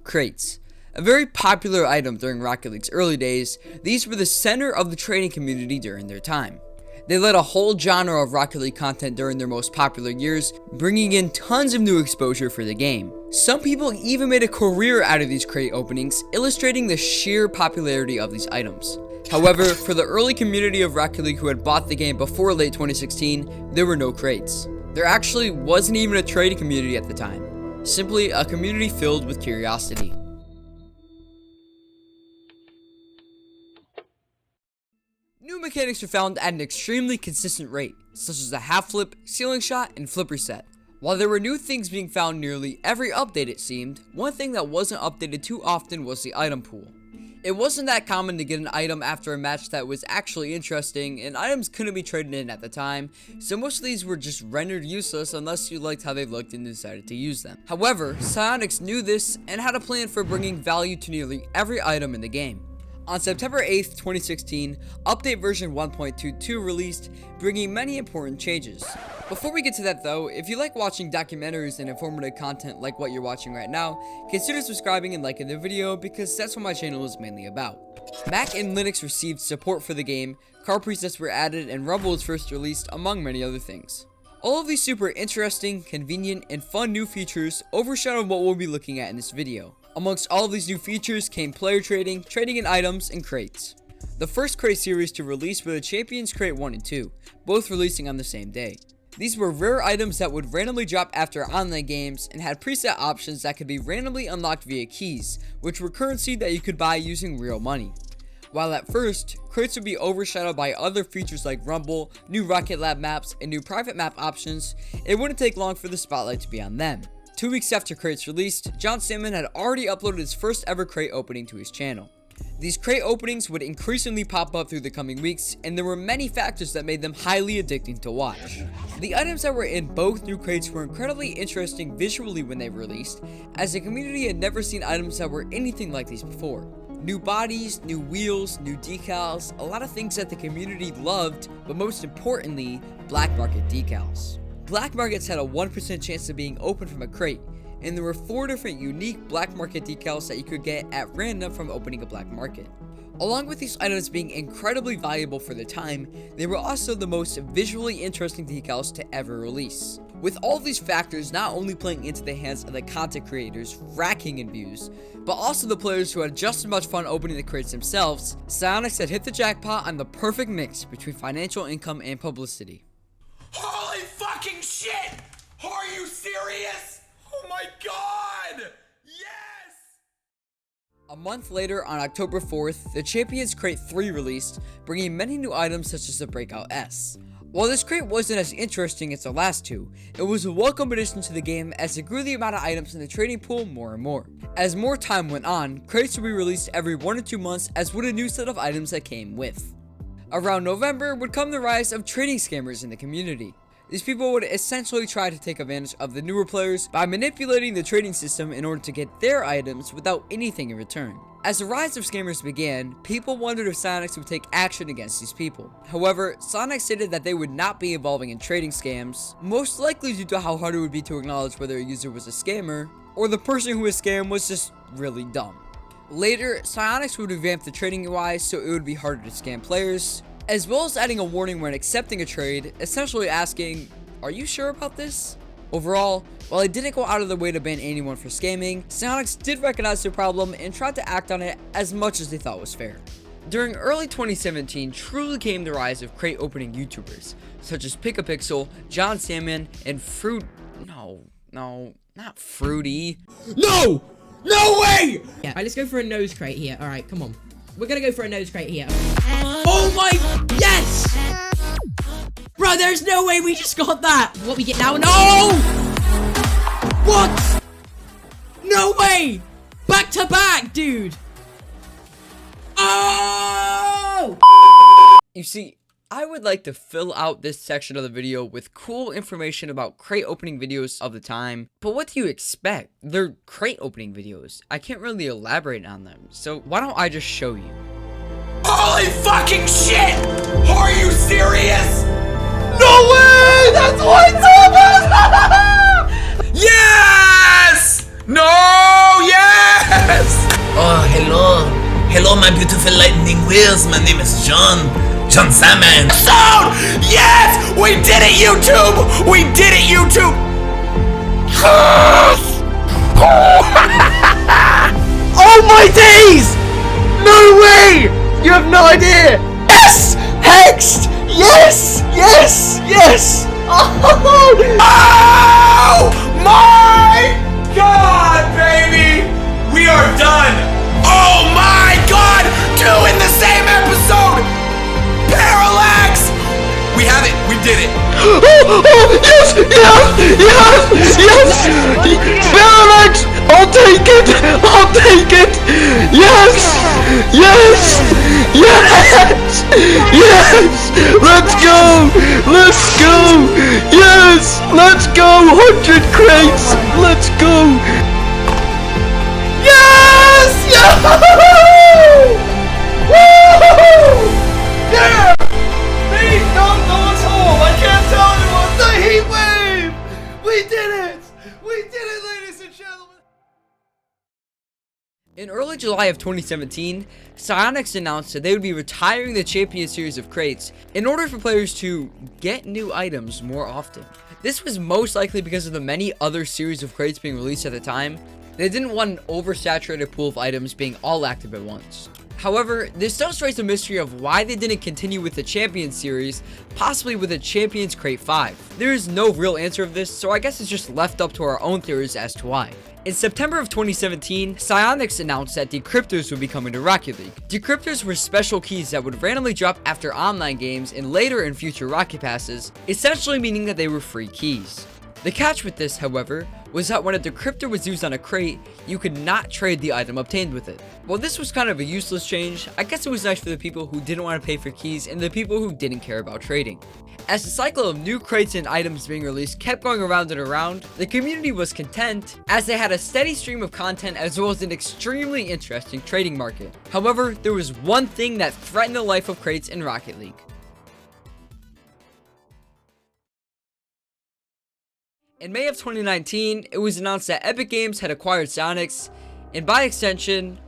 Crates. A very popular item during Rocket League's early days, these were the center of the trading community during their time. They led a whole genre of Rocket League content during their most popular years, bringing in tons of new exposure for the game. Some people even made a career out of these crate openings, illustrating the sheer popularity of these items. However, for the early community of Rocket League who had bought the game before late 2016, there were no crates. There actually wasn't even a trading community at the time, simply a community filled with curiosity. New mechanics were found at an extremely consistent rate, such as the half flip, ceiling shot, and flip reset. While there were new things being found nearly every update it seemed, one thing that wasn't updated too often was the item pool. It wasn't that common to get an item after a match that was actually interesting, and items couldn't be traded in at the time, so most of these were just rendered useless unless you liked how they looked and decided to use them. However, Psyonix knew this and had a plan for bringing value to nearly every item in the game. On September 8th, 2016, update version 1.22 released, bringing many important changes. Before we get to that though, if you like watching documentaries and informative content like what you're watching right now, consider subscribing and liking the video because that's what my channel is mainly about. Mac and Linux received support for the game, car presets were added, and Rumble was first released, among many other things. All of these super interesting, convenient, and fun new features overshadowed what we'll be looking at in this video. Amongst all of these new features came player trading, trading in items, and crates. The first crate series to release were the Champions Crate 1 and 2, both releasing on the same day. These were rare items that would randomly drop after online games and had preset options that could be randomly unlocked via keys, which were currency that you could buy using real money. While at first, crates would be overshadowed by other features like Rumble, new Rocket Lab maps, and new private map options, it wouldn't take long for the spotlight to be on them. 2 weeks after crates released, John Salmon had already uploaded his first ever crate opening to his channel. These crate openings would increasingly pop up through the coming weeks, and there were many factors that made them highly addicting to watch. The items that were in both new crates were incredibly interesting visually when they were released, as the community had never seen items that were anything like these before. New bodies, new wheels, new decals, a lot of things that the community loved, but most importantly, black market decals. Black markets had a 1% chance of being opened from a crate, and there were 4 different unique black market decals that you could get at random from opening a black market. Along with these items being incredibly valuable for the time, they were also the most visually interesting decals to ever release. With all of these factors not only playing into the hands of the content creators racking in views, but also the players who had just as much fun opening the crates themselves, Psyonix had hit the jackpot on the perfect mix between financial income and publicity. Holy fucking shit! Are you serious? Oh my god! Yes! A month later, on October 4th, the Champions Crate 3 released, bringing many new items such as the Breakout S. While this crate wasn't as interesting as the last two, it was a welcome addition to the game as it grew the amount of items in the trading pool more and more. As more time went on, crates would be released every 1 or 2 months, as would a new set of items that came with. Around November would come the rise of trading scammers in the community. These people would essentially try to take advantage of the newer players by manipulating the trading system in order to get their items without anything in return. As the rise of scammers began, people wondered if Psyonix would take action against these people. However, Psyonix stated that they would not be involving in trading scams, most likely due to how hard it would be to acknowledge whether a user was a scammer, or the person who was scammed was just really dumb. Later, Psyonix would revamp the trading UI so it would be harder to scam players, as well as adding a warning when accepting a trade, essentially asking, "Are you sure about this?" Overall, while they didn't go out of their way to ban anyone for scamming, Psyonix did recognize their problem and tried to act on it as much as they thought was fair. During early 2017 truly came the rise of crate opening YouTubers, such as Pickapixel, John Salmon, and not Fruity. No! No way! Yeah, alright, let's go for a nose crate here. Alright, come on. We're gonna go for a nose crate here. Oh my, yes! Bro, there's no way we just got that! What we get now? No! What? No way! Back to back, dude! Oh! You see, I would like to fill out this section of the video with cool information about crate opening videos of the time, but what do you expect? They're crate opening videos. I can't really elaborate on them, so why don't I just show you? Holy fucking shit! Are you serious? No way! That's what's up! Yes! No! Yes! my beautiful lightning wheels. My name is John Salmon. Sound! Yes! We did it, YouTube! We did it, YouTube! Oh my days! No way! You have no idea! Yes! Hexed! Yes! Yes! Yes! Oh my God, baby! We are done! Oh my God! 2 in the same episode! Parallax! We have it! We did it! Yes! Yes! Yes! Yes! Parallax! I'll take it! I'll take it! Yes! Yes! Yes! Yes! Let's go! Let's go! Yes! Let's go! 100 crates! Let's go! Yes! Yahoo! Woo! Yeah! Hey, no one's home! I can't tell anyone! The heat wave! We did it! We did it, ladies and gentlemen! In early July of 2017, Psyonix announced that they would be retiring the Champion series of crates in order for players to get new items more often. This was most likely because of the many other series of crates being released at the time. They didn't want an oversaturated pool of items being all active at once. However, this does raise the mystery of why they didn't continue with the Champions series, possibly with a Champions Crate 5. There is no real answer of this, so I guess it's just left up to our own theories as to why. In September of 2017, Psyonix announced that decryptors would be coming to Rocket League. Decryptors were special keys that would randomly drop after online games and later in future Rocket Passes, essentially meaning that they were free keys. The catch with this, however, was that when a decryptor was used on a crate, you could not trade the item obtained with it. While this was kind of a useless change, I guess it was nice for the people who didn't want to pay for keys and the people who didn't care about trading. As the cycle of new crates and items being released kept going around and around, the community was content as they had a steady stream of content as well as an extremely interesting trading market. However, there was one thing that threatened the life of crates in Rocket League. In May of 2019, it was announced that Epic Games had acquired Psyonix, and by extension,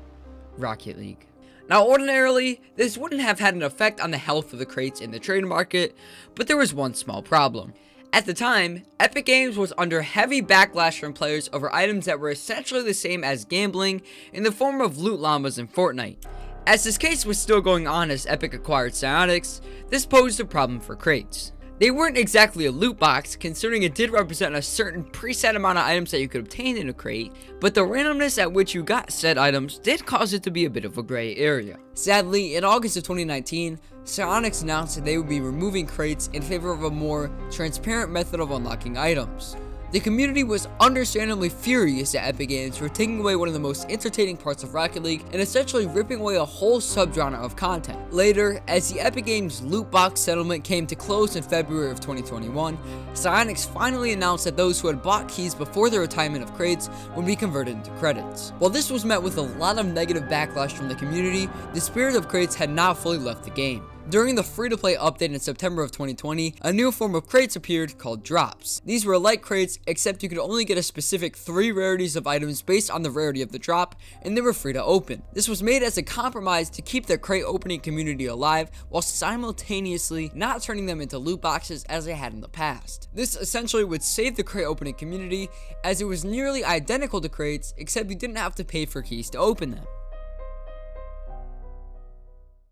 Rocket League. Now, ordinarily, this wouldn't have had an effect on the health of the crates in the trade market, but there was one small problem. At the time, Epic Games was under heavy backlash from players over items that were essentially the same as gambling in the form of loot llamas in Fortnite. As this case was still going on as Epic acquired Psyonix, this posed a problem for crates. They weren't exactly a loot box, considering it did represent a certain preset amount of items that you could obtain in a crate, but the randomness at which you got said items did cause it to be a bit of a gray area. Sadly, in August of 2019, Psyonix announced that they would be removing crates in favor of a more transparent method of unlocking items. The community was understandably furious at Epic Games for taking away one of the most entertaining parts of Rocket League and essentially ripping away a whole subgenre of content. Later, as the Epic Games loot box settlement came to close in February of 2021, Psyonix finally announced that those who had bought keys before the retirement of crates would be converted into credits. While this was met with a lot of negative backlash from the community, the spirit of crates had not fully left the game. During the free-to-play update in September of 2020, a new form of crates appeared called drops. These were like crates, except you could only get a specific 3 rarities of items based on the rarity of the drop, and they were free to open. This was made as a compromise to keep the crate opening community alive, while simultaneously not turning them into loot boxes as they had in the past. This essentially would save the crate opening community, as it was nearly identical to crates, except you didn't have to pay for keys to open them.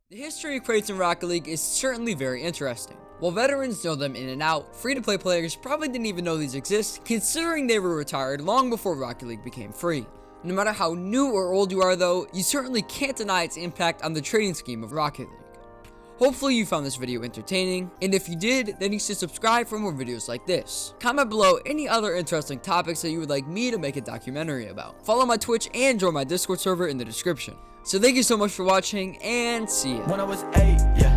The history of crates in Rocket League is certainly very interesting. While veterans know them in and out, free-to-play players probably didn't even know these exist, considering they were retired long before Rocket League became free. No matter how new or old you are though, you certainly can't deny its impact on the trading scheme of Rocket League. Hopefully you found this video entertaining, and if you did, then you should subscribe for more videos like this. Comment below any other interesting topics that you would like me to make a documentary about. Follow my Twitch and join my Discord server in the description. So thank you so much for watching, and see ya. When I was 8, yeah.